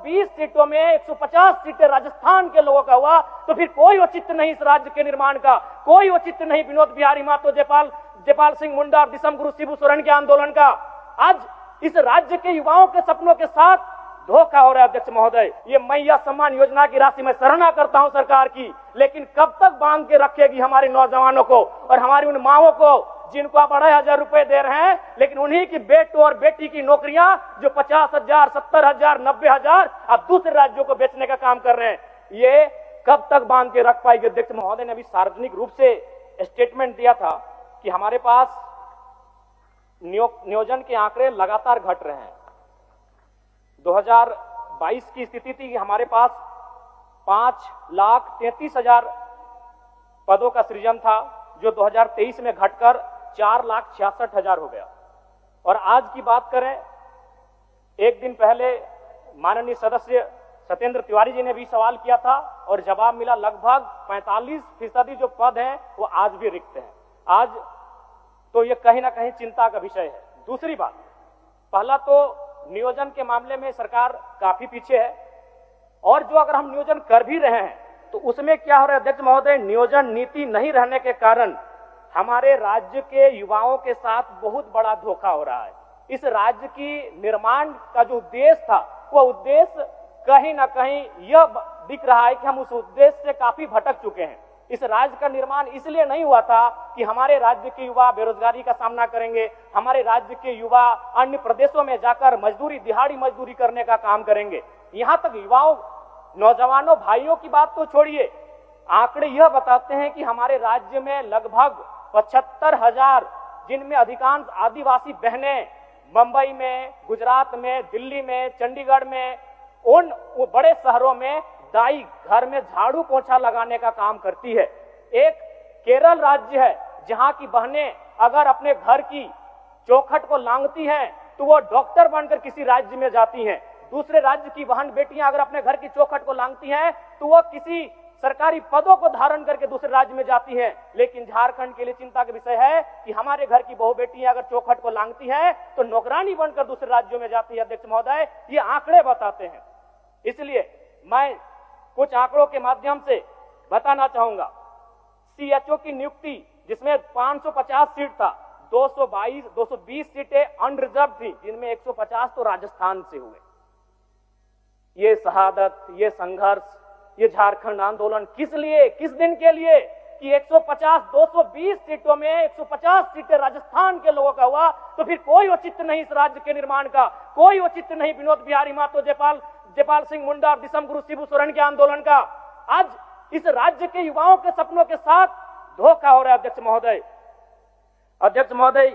220 सीटों में 150 सीटें राजस्थान के लोगों का हुआ, तो फिर कोई औचित्य नहीं इस राज्य के निर्माण का, कोई औचित्य नहीं विनोद बिहारी महतो, जयपाल सिंह मुंडा और दिसम गुरु शिबू सोरेन के आंदोलन का। आज इस राज्य के युवाओं के सपनों के साथ धोखा हो रहा है अध्यक्ष महोदय। ये मैया सम्मान योजना की राशि मैं सराहना करता हूं सरकार की, लेकिन कब तक बांध के रखेगी हमारे नौजवानों को और हमारी उन माओं को जिनको आप 2,500 रुपए दे रहे हैं, लेकिन उन्हीं की बेटों और बेटी की नौकरियां जो 50,000, 70,000, 90,000 आप दूसरे राज्यों को बेचने का काम कर रहे हैं, ये कब तक बांध के रख पाएगी। अध्यक्ष महोदय ने अभी सार्वजनिक रूप से स्टेटमेंट दिया था कि हमारे पास नियोजन के आंकड़े लगातार घट रहे हैं। 2022 की स्थिति थी कि हमारे पास 5,33,000 पदों का सृजन था, जो 2023 में घटकर 4,66,000 हो गया। और आज की बात करें, एक दिन पहले माननीय सदस्य सत्येंद्र तिवारी जी ने भी सवाल किया था और जवाब मिला, लगभग 45% जो पद हैं वो आज भी रिक्त हैं। आज तो ये कहीं ना कहीं चिंता का विषय है। दूसरी बात, पहला तो नियोजन के मामले में सरकार काफी पीछे है, और जो अगर हम नियोजन कर भी रहे हैं तो उसमें क्या हो रहा है अध्यक्ष महोदय, नियोजन नीति नहीं रहने के कारण हमारे राज्य के युवाओं के साथ बहुत बड़ा धोखा हो रहा है। इस राज्य की निर्माण का जो उद्देश्य था, वह उद्देश्य कहीं ना कहीं यह दिख रहा है कि हम उस उद्देश्य से काफी भटक चुके हैं। इस राज्य का निर्माण इसलिए नहीं हुआ था कि हमारे राज्य के युवा बेरोजगारी का सामना करेंगे, हमारे राज्य के युवा अन्य प्रदेशों में जाकर मजदूरी, दिहाड़ी मजदूरी करने का काम करेंगे। यहां तक युवाओं, नौजवानों, भाइयों की बात तो छोड़िए, आंकड़े यह बताते हैं कि हमारे राज्य में लगभग 75,000, जिनमें अधिकांश आदिवासी बहनें मुंबई में, गुजरात में, दिल्ली में, चंडीगढ़ में, उन बड़े शहरों में दाई घर में झाड़ू पोछा लगाने का काम करती है। एक केरल राज्य है जहां की बहनें अगर अपने घर की चौखट को लांघती हैं तो वो डॉक्टर बनकर किसी राज्य में जाती हैं। दूसरे राज्य की बहन बेटियां अगर अपने घर की चौखट को लांघती हैं तो वो किसी सरकारी पदों को धारण करके दूसरे राज्य में जाती हैं। लेकिन झारखंड के लिए चिंता का विषय है कि हमारे घर की बहु बेटियां अगर चौखट को लांघती हैं तो नौकरानी बनकर दूसरे राज्यों में जाती है। अध्यक्ष महोदय, ये आंकड़े बताते हैं। इसलिए मैं कुछ आंकड़ों के माध्यम से बताना चाहूंगा। सीएचओ की नियुक्ति जिसमें 550 सीट था, 220 सीटें अनरिजर्व थी, जिनमें 150 तो राजस्थान से हुए। ये शहादत, ये संघर्ष, ये झारखंड आंदोलन किस लिए, किस दिन के लिए कि 220 सीटों में 150 सीटें राजस्थान के लोगों का हुआ, तो फिर कोई औचित्य नहीं इस राज्य के निर्माण का, कोई औचित्य नहीं विनोद बिहारी महतो, जयपाल सिंह मुंडा और दिसम गुरु शिबू सोरेन के आंदोलन का। आज इस राज्य के युवाओं के सपनों के साथ धोखा हो रहा है अध्यक्ष महोदय। अध्यक्ष महोदय,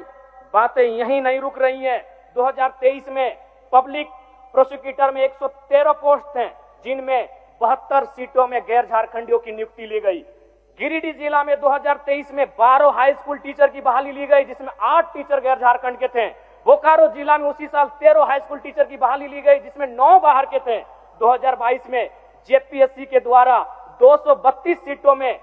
बातें यहीं नहीं रुक रही हैं। 2023 में पब्लिक प्रोसिक्यूटर में 113 पोस्ट हैं, जिनमें 72 सीटों में गैर झारखंडियों की नियुक्ति ली गई। गिरिडीह जिला में 2023 में 12 हाई स्कूल टीचर की बहाली ली गई, जिसमें 8 टीचर गैर झारखंड के थे। बोकारो जिला में उसी साल 13 हाई स्कूल टीचर की बहाली ली गई, जिसमें 9 बाहर के थे। 2022 में जेपीएससी के द्वारा 232 सीटों में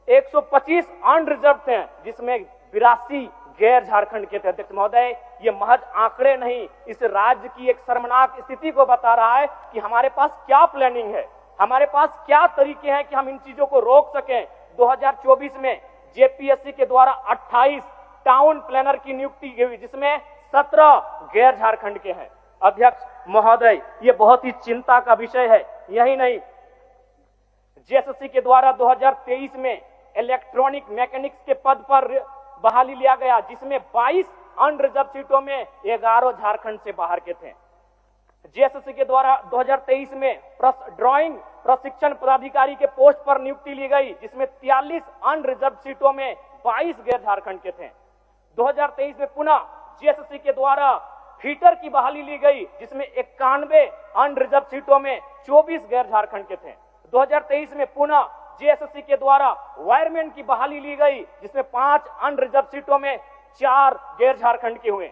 125 अनरिजर्व थे, जिसमें 82 गैर झारखंड के थे। अध्यक्ष महोदय, ये महज आंकड़े नहीं, इस राज्य की एक शर्मनाक स्थिति को बता रहा है कि हमारे पास क्या प्लानिंग है, हमारे पास क्या तरीके हैं कि हम इन चीजों को रोक सकें। 2024 में जेपीएससी के द्वारा 28 टाउन प्लानर की नियुक्ति हुई, जिसमें 17 गैर झारखंड के हैं। अध्यक्ष महोदय, ये बहुत ही चिंता का विषय है। यही नहीं, जेएसएससी के द्वारा 2023 में इलेक्ट्रॉनिक मैकेनिक्स के पद पर बहाली लिया गया, जिसमें 22 अनरिजर्व सीटों में 11 झारखंड से बाहर के थे। जेएसएससी के द्वारा 2023 में ड्राइंग प्रशिक्षण पदाधिकारी के पोस्ट पर नियुक्ति ली गई, जिसमें 43 अनरिजर्व सीटों में 22 गैर झारखंड के थे। 2023 में पुनः जेएसएससी के द्वारा फीटर की बहाली ली गई, जिसमें 91 अनरिजर्व सीटों में 24 गैर झारखंड के थे। 2023 में पुनः जेएसएससी के द्वारा वायरमैन की बहाली ली गई, जिसमें 5 अनरिजर्व सीटों में 4 गैर झारखंड के हुए।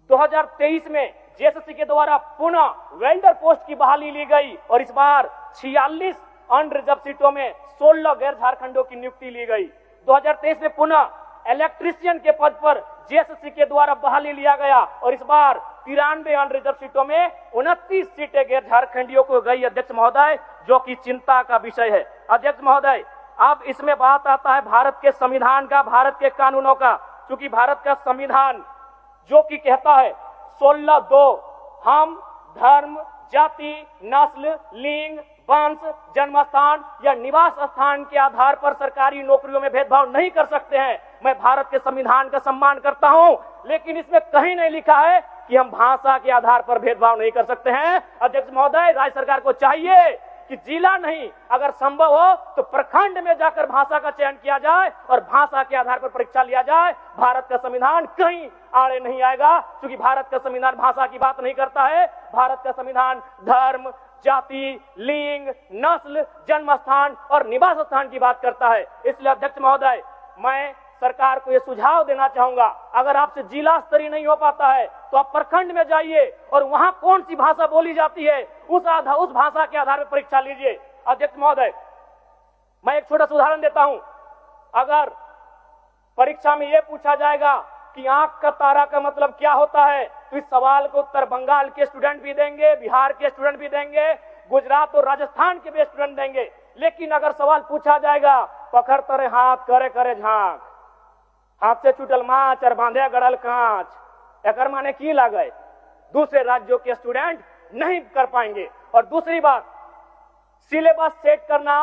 2023 में जेएसएससी के द्वारा पुनः वेल्डर पोस्ट की बहाली ली गई और इस बार 46 अनरिजर्व सीटों में 16 गैर झारखंडों की नियुक्ति ली गई। 2023 में पुनः इलेक्ट्रीशियन के पद पर जेएसएससी के द्वारा बहाली लिया गया और इस बार 93 अनरिजर्व सीटों में 29 सीटें गैर झारखंडियों को गई अध्यक्ष महोदय, जो कि चिंता का विषय है। अध्यक्ष महोदय, अब इसमें बात आता है भारत के संविधान का, भारत के कानूनों का। क्योंकि भारत का संविधान जो कि कहता है 16(2) हम धर्म, जाति, नस्ल, लिंग, वंश, जन्मस्थान या निवास स्थान के आधार पर सरकारी नौकरियों में भेदभाव नहीं कर सकते हैं। मैं भारत के संविधान का सम्मान करता हूं, लेकिन इसमें कहीं नहीं लिखा है कि हम भाषा के आधार पर भेदभाव नहीं कर सकते हैं। अध्यक्ष महोदय, राज्य सरकार को चाहिए कि जिला नहीं, अगर संभव हो तो प्रखंड में जाकर भाषा का चयन किया जाए और भाषा के आधार पर परीक्षा लिया जाए। भारत का संविधान कहीं आड़े नहीं आएगा, क्योंकि भारत का संविधान भाषा की बात नहीं करता है। भारत का संविधान धर्म, जाति, लिंग, नस्ल, जन्म स्थान और निवास स्थान की बात करता है। इसलिए अध्यक्ष महोदय, मैं सरकार को यह सुझाव देना चाहूंगा, अगर आपसे जिला स्तरीय नहीं हो पाता है तो आप प्रखंड में जाइए और वहां कौन सी भाषा बोली जाती है उस भाषा के आधार पर परीक्षा लीजिए। अध्यक्ष महोदय, मैं एक छोटा सा उदाहरण देता हूं। अगर परीक्षा में यह पूछा जाएगा कि आंख का तारा का मतलब क्या होता है, तो इस सवाल को उत्तर बंगाल के स्टूडेंट भी देंगे, बिहार के स्टूडेंट भी देंगे, गुजरात और राजस्थान के भी स्टूडेंट देंगे। लेकिन अगर सवाल पूछा जाएगा पकड़ तरे हाथ करे करे झांक, हाथ से छूटल माछ और बांधे गड़ल कांच, एकर माने की लगे, दूसरे राज्यों के स्टूडेंट नहीं कर पाएंगे। और दूसरी बात, सिलेबस सेट करना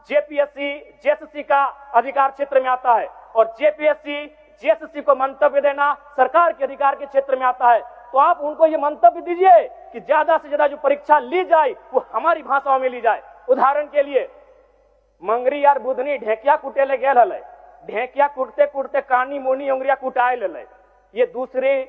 जेपीएससी, जेएसएससी का अधिकार क्षेत्र में आता है और जेपीएससी, जेएसएससी को मंतव्य देना सरकार के अधिकार के क्षेत्र में आता है। तो आप उनको ये मंतव्य दीजिए कि ज्यादा से ज्यादा जो परीक्षा ली जाए वो हमारी भाषाओं में ली जाए। उदाहरण के लिए, मंगरी यार बुधनी ढेकिया कुटेले गेल हले, ढेकिया कुटते कुटते कानी मुनी उंगरिया कुटाए ले। ये दूसरे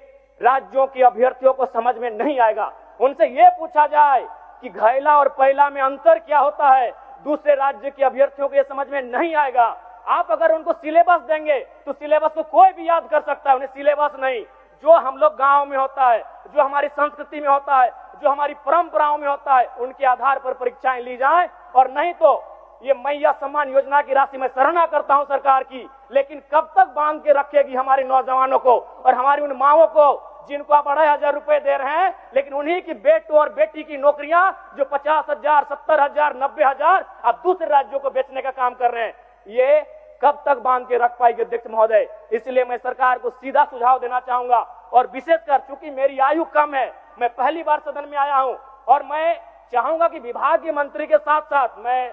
राज्यों के अभ्यर्थियों को समझ में नहीं आएगा। उनसे ये पूछा जाए कि घैला और पैला में अंतर क्या होता है, दूसरे राज्य के अभ्यर्थियों को ये समझ में नहीं आएगा। आप अगर उनको सिलेबस देंगे तो सिलेबस को कोई भी याद कर सकता है, उन्हें सिलेबस नहीं, जो हम लोग गांव में होता है, जो हमारी संस्कृति में होता है, जो हमारी परंपराओं में होता है, उनके आधार पर परीक्षाएं ली जाए। और नहीं तो ये मैया सम्मान योजना की राशि मैं सराहना करता हूं सरकार की, लेकिन कब तक बांध के रखेगी हमारे नौजवानों को और हमारी उन माओं को जिनको आप 2,500 रुपए दे रहे हैं, लेकिन उन्हीं की बेटों और बेटी की नौकरियां जो 50,000, 70,000, 90,000 आप दूसरे राज्यों को बेचने का काम कर रहे हैं। ये कब तक बांध के रख पाएगी अध्यक्ष महोदय? इसलिए मैं सरकार को सीधा सुझाव देना चाहूंगा। और विशेषकर चूंकि मेरी आयु कम है, मैं पहली बार सदन में आया हूं और मैं चाहूंगा कि विभागीय मंत्री के साथ साथ मैं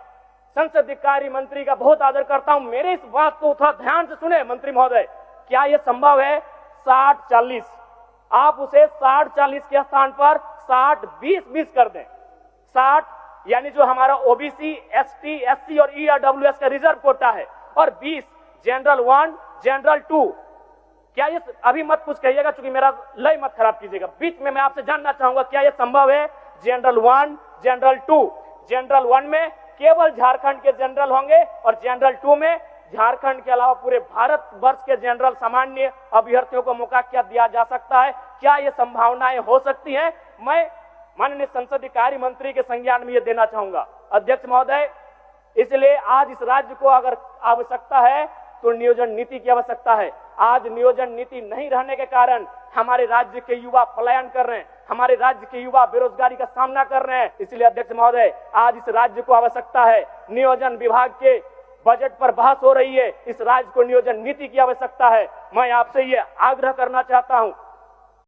संसदीय कार्य मंत्री का बहुत आदर करता हूं, मेरे इस बात को थोड़ा ध्यान से सुने मंत्री महोदय। क्या यह संभव है 60-40? आप उसे 60-40 के स्थान पर 60-20-20 कर दें। 60 यानी जो हमारा ओबीसी, एसटी, एससी और ईडब्ल्यूएस का रिजर्व कोटा है, और 20 जनरल 1, जनरल 2। क्या ये, अभी मत कुछ कहिएगा क्योंकि मेरा लय मत खराब कीजिएगा, बीच में मैं आपसे जानना चाहूंगा क्या यह संभव है? General 1, general 2। जनरल 1 में केवल झारखंड के जनरल होंगे और जनरल 2 में झारखंड के अलावा पूरे भारत वर्ष के जनरल सामान्य अभ्यर्थियों को मौका क्या दिया जा सकता है? क्या ये संभावनाएं हो सकती हैं? मैं माननीय संसदीय कार्य मंत्री के संज्ञान में ये देना चाहूंगा अध्यक्ष महोदय। इसलिए आज इस राज्य को अगर आवश्यकता है तो नियोजन नीति की आवश्यकता है। आज नियोजन नीति नहीं रहने के कारण हमारे राज्य के युवा पलायन कर रहे हैं, हमारे राज्य के युवा बेरोजगारी का सामना कर रहे हैं। इसलिए अध्यक्ष महोदय, आज इस राज्य को आवश्यकता है, नियोजन विभाग के बजट पर बहस हो रही है, इस राज्य को नियोजन नीति की आवश्यकता है। मैं आपसे ये आग्रह करना चाहता हूं